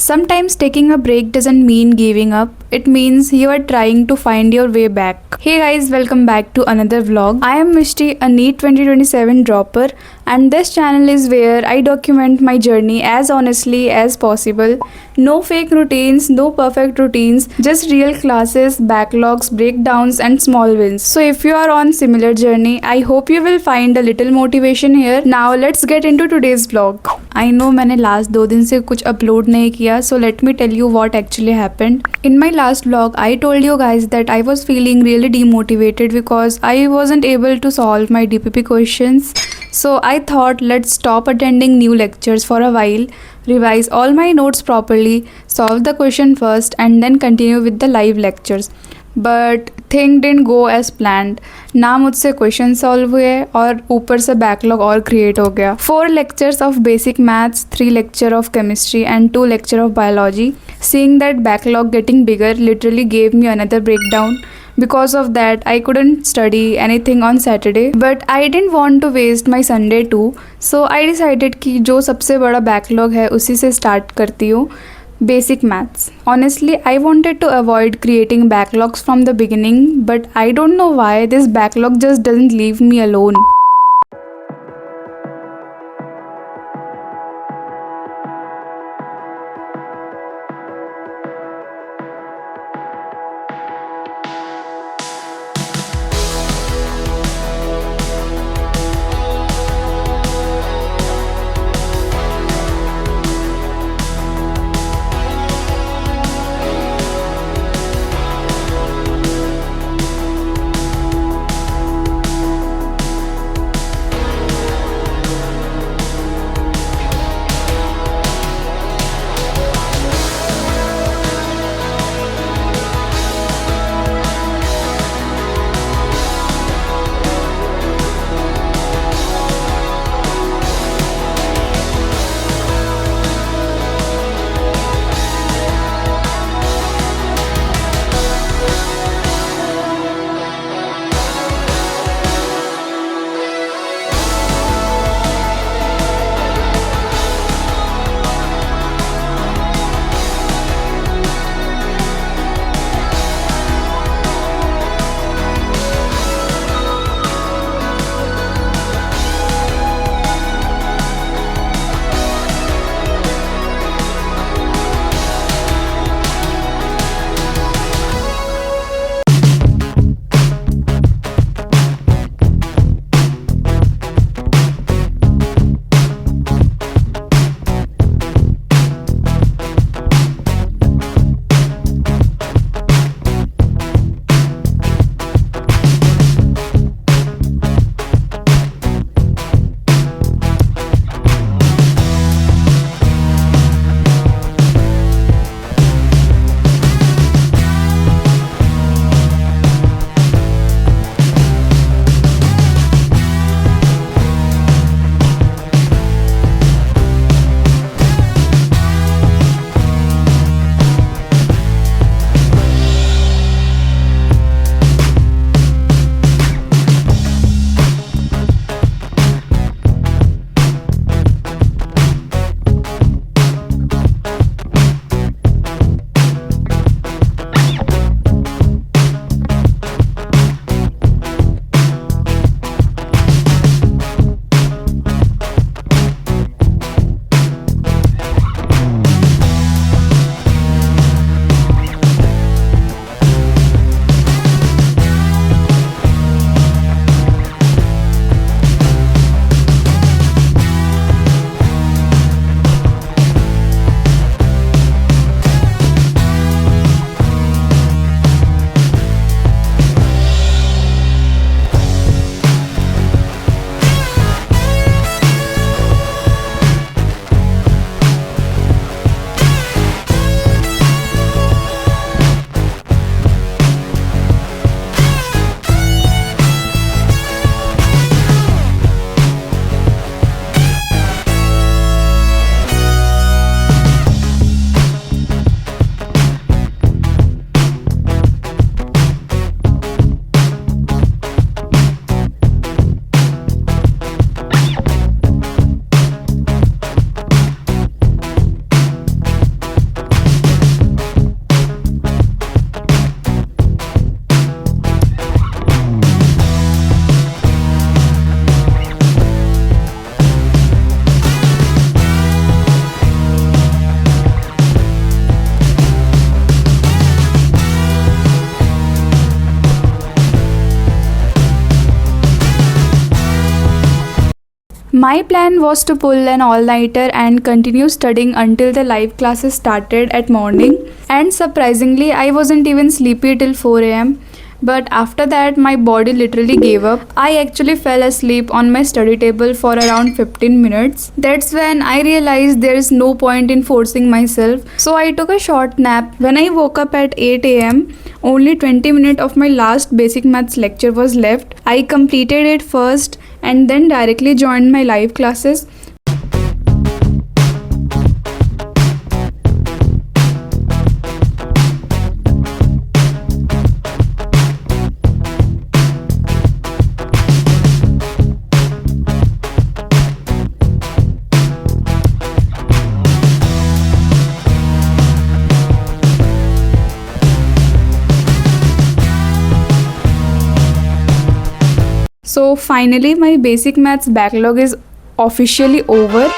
Sometimes taking a break doesn't mean giving up, it means you are trying to find your way back. Hey guys, welcome back to another vlog. I am Mishti, a NEET 2027 dropper, and this channel is where I document my journey as honestly as possible. No fake routines, no perfect routines, just real classes, backlogs, breakdowns, and small wins. So if you are on similar journey, I hope you will find a little motivation here. Now let's get into today's vlog. I know मैंने last 2 दिन से कुछ upload नहीं किया, so let me tell you what actually happened. In my last vlog, I told you guys that I was feeling really demotivated because I wasn't able to solve my DPP questions. So I thought let's stop attending new lectures for a while, revise all my notes properly, solve the question first and then continue with the live lectures. But thing didn't go as planned. ना मुझसे question solve हुए और ऊपर से backlog और create हो गया. 4 lectures of basic maths, 3 lecture of chemistry and 2 lecture of biology. Seeing that backlog getting bigger literally gave me another breakdown. Because of that, I couldn't study anything on Saturday. But I didn't want to waste my Sunday too. So I decided कि जो सबसे बड़ा backlog है उसी से start करती हूँ. Basic maths. Honestly, I wanted to avoid creating backlogs from the beginning, but I don't know why this backlog just doesn't leave me alone. My plan was to pull an all-nighter and continue studying until the live classes started at morning. And surprisingly, I wasn't even sleepy till 4 am. But after that, my body literally gave up. I actually fell asleep on my study table for around 15 minutes. That's when I realized there is no point in forcing myself. So I took a short nap. When I woke up at 8 am, only 20 minutes of my last basic maths lecture was left. I completed it first and then directly joined my live classes. So finally my basic maths backlog is officially over.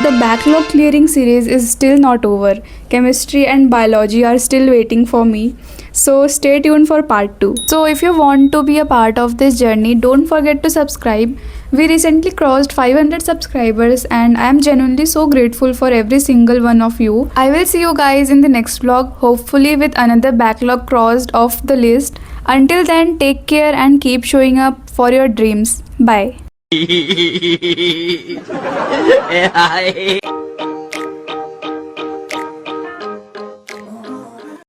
The backlog clearing series is still not over. Chemistry and biology are still waiting for me. So stay tuned for part 2. So if you want to be a part of this journey, don't forget to subscribe. We recently crossed 500 subscribers and I am genuinely so grateful for every single one of you. I will see you guys in the next vlog, hopefully with another backlog crossed off the list. Until then, take care and keep showing up for your dreams. Bye.